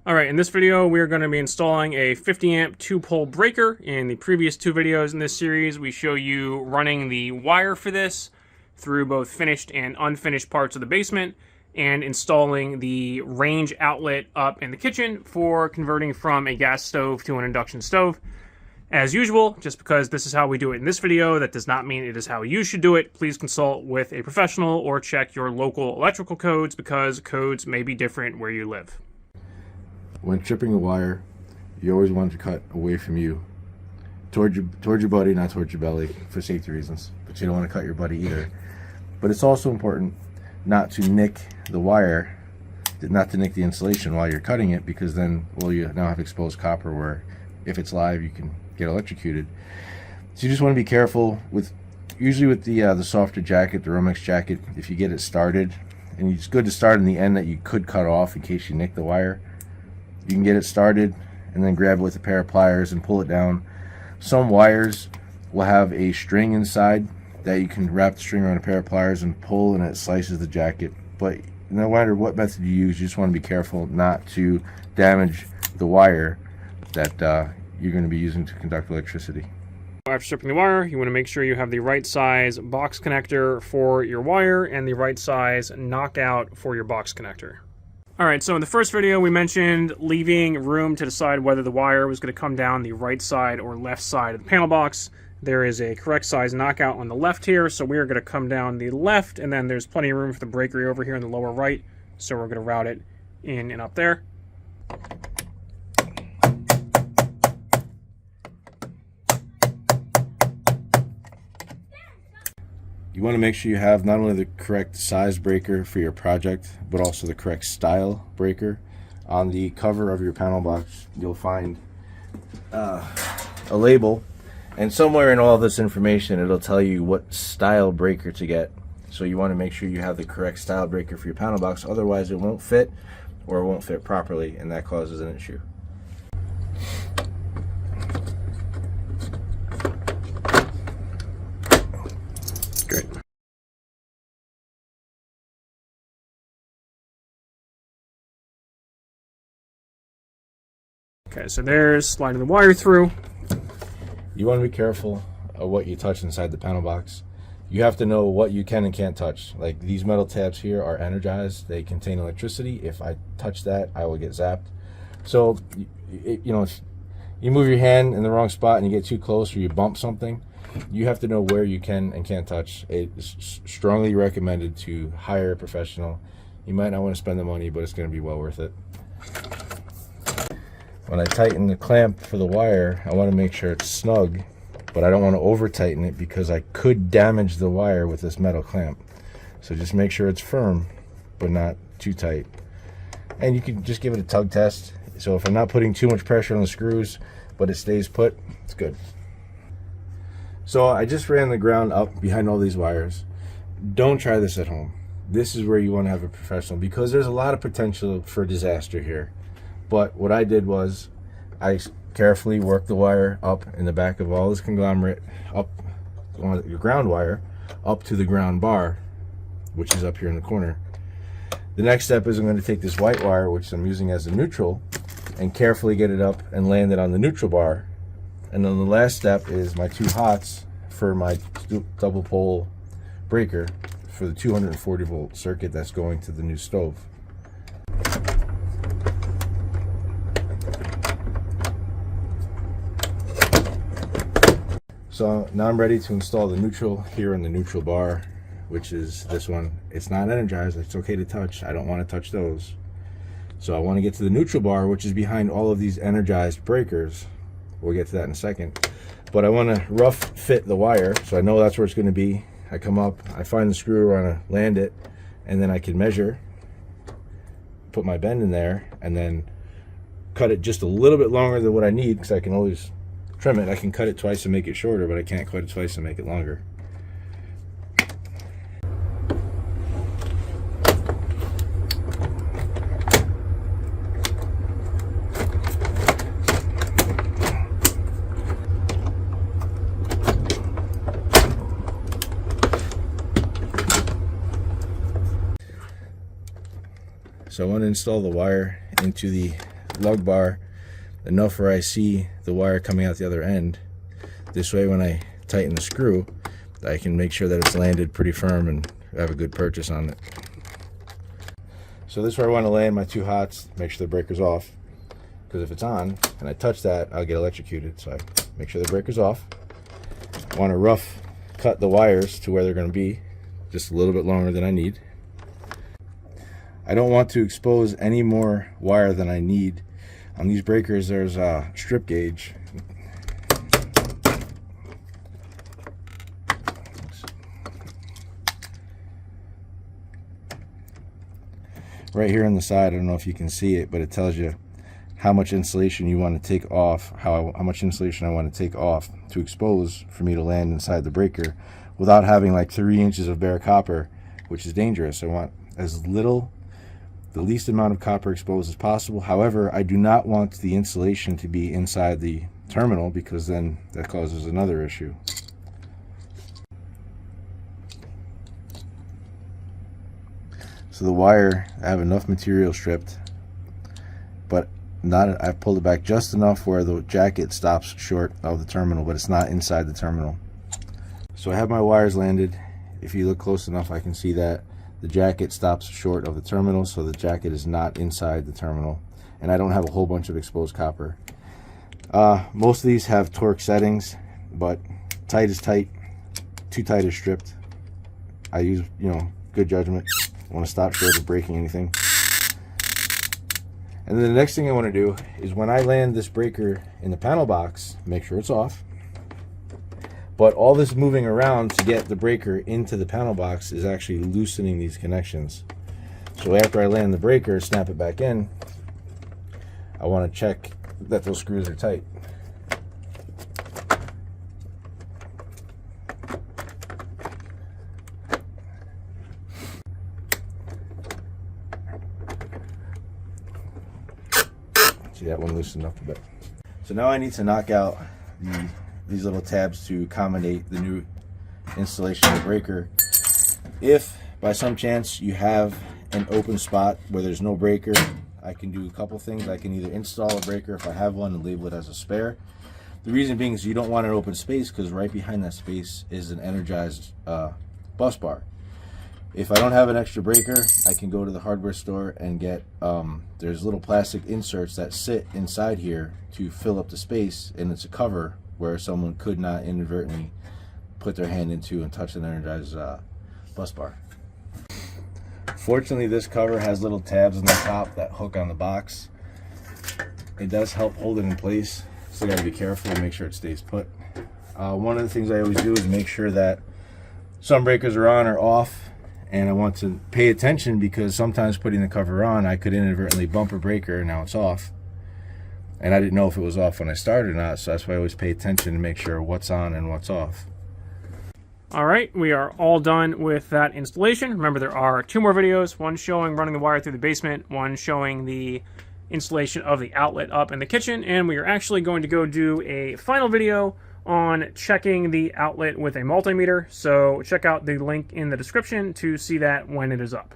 Alright, in this video we are going to be installing a 50 amp 2-pole breaker. In the previous two videos in this series we show you running the wire for this through both finished and unfinished parts of the basement and installing the range outlet up in the kitchen for converting from a gas stove to an induction stove. As usual, just because this is how we do it in this video, that does not mean it is how you should do it. Please consult with a professional or check your local electrical codes because codes may be different where you live. When tripping a wire, you always want to cut away from you, towards your buddy, not towards your belly, for safety reasons. But you don't want to cut your buddy either. But it's also important not to nick the wire, not to nick the insulation while you're cutting it, because then, well, you now have exposed copper where if it's live, you can get electrocuted. So you just want to be careful with, usually with the softer jacket, the Romex jacket. If you get it started, and it's good to start in the end that you could cut off in case you nick the wire. You can get it started and then grab it with a pair of pliers and pull it down. Some wires will have a string inside that you can wrap the string around a pair of pliers and pull, and it slices the jacket. But no matter what method you use, you just want to be careful not to damage the wire that you're going to be using to conduct electricity. After stripping the wire, you want to make sure you have the right size box connector for your wire and the right size knockout for your box connector. Alright, so in the first video we mentioned leaving room to decide whether the wire was going to come down the right side or left side of the panel box. There is a correct size knockout on the left here, so we are going to come down the left, and then there's plenty of room for the breaker over here in the lower right, so we're going to route it in and up there. You want to make sure you have not only the correct size breaker for your project, but also the correct style breaker. On the cover of your panel box, you'll find a label, and somewhere in all this information, it'll tell you what style breaker to get. So you want to make sure you have the correct style breaker for your panel box, otherwise it won't fit, or it won't fit properly, and that causes an issue. Great. Okay, so there's sliding the wire through. You want to be careful of what you touch inside the panel box. You have to know what you can and can't touch. Like these metal tabs here are energized. They contain electricity. If I touch that, I will get zapped. So, you know, if you move your hand in the wrong spot and you get too close or you bump something, you have to know where you can and can't touch. It's strongly recommended to hire a professional. You might not want to spend the money, but it's going to be well worth it. When I tighten the clamp for the wire, I want to make sure it's snug, but I don't want to over tighten it because I could damage the wire with this metal clamp. So just make sure it's firm, but not too tight. And you can just give it a tug test. So if I'm not putting too much pressure on the screws, but it stays put, it's good. So I just ran the ground up behind all these wires. Don't try this at home. This is where you want to have a professional, because there's a lot of potential for disaster here. But what I did was I carefully worked the wire up in the back of all this conglomerate, up on the ground wire, up to the ground bar, which is up here in the corner. The next step is I'm going to take this white wire, which I'm using as a neutral, and carefully get it up and land it on the neutral bar. And then the last step is my 2 hots for my double pole breaker for the 240 volt circuit that's going to the new stove. So now I'm ready to install the neutral here in the neutral bar, which is this one. It's not energized, it's okay to touch. I don't want to touch those. So I want to get to the neutral bar, which is behind all of these energized breakers. We'll get to that in a second. But I want to rough fit the wire, so I know that's where it's going to be. I come up, I find the screw where I want to land it, and then I can measure, put my bend in there, and then cut it just a little bit longer than what I need, because I can always trim it. I can cut it twice and make it shorter, but I can't cut it twice and make it longer. So I want to install the wire into the lug bar enough where I see the wire coming out the other end. This way when I tighten the screw, I can make sure that it's landed pretty firm and have a good purchase on it. So this is where I want to land my 2 hots, make sure the breaker's off, because if it's on and I touch that, I'll get electrocuted. So I make sure the breaker's off. I want to rough cut the wires to where they're going to be, just a little bit longer than I need. I don't want to expose any more wire than I need. On these breakers, there's a strip gauge. Right here on the side, I don't know if you can see it, but it tells you how much insulation you want to take off, how much insulation I want to take off to expose for me to land inside the breaker without having like 3 inches of bare copper, which is dangerous. I want as little, the least amount of copper exposed as possible. However, I do not want the insulation to be inside the terminal, because then that causes another issue. So the wire, I have enough material stripped, but not, I've pulled it back just enough where the jacket stops short of the terminal, but it's not inside the terminal. So I have my wires landed. If you look close enough, I can see that the jacket stops short of the terminal, so the jacket is not inside the terminal, and I don't have a whole bunch of exposed copper. Most of these have torque settings, but tight is tight, too tight is stripped. I use, good judgment. I want to stop short of breaking anything. And then the next thing I want to do is, when I land this breaker in the panel box, make sure it's off. But all this moving around to get the breaker into the panel box is actually loosening these connections. So after I land the breaker, snap it back in, I want to check that those screws are tight. See, that one loosened up a bit. So now I need to knock out these little tabs to accommodate the new installation of the breaker. If by some chance you have an open spot where there's no breaker, I can do a couple things. I can either install a breaker if I have one and label it as a spare. The reason being is you don't want an open space, because right behind that space is an energized bus bar. If I don't have an extra breaker, I can go to the hardware store and get, there's little plastic inserts that sit inside here to fill up the space, and it's a cover where someone could not inadvertently put their hand into and touch an energized bus bar. Fortunately, this cover has little tabs on the top that hook on the box. It does help hold it in place, so you gotta be careful and make sure it stays put. One of the things I always do is make sure that some breakers are on or off, and I want to pay attention, because sometimes putting the cover on, I could inadvertently bump a breaker and now it's off. And I didn't know if it was off when I started or not, so that's why I always pay attention to make sure what's on and what's off. All right, we are all done with that installation. Remember, there are 2 more videos, one showing running the wire through the basement, one showing the installation of the outlet up in the kitchen, and we are actually going to go do a final video on checking the outlet with a multimeter. So check out the link in the description to see that when it is up.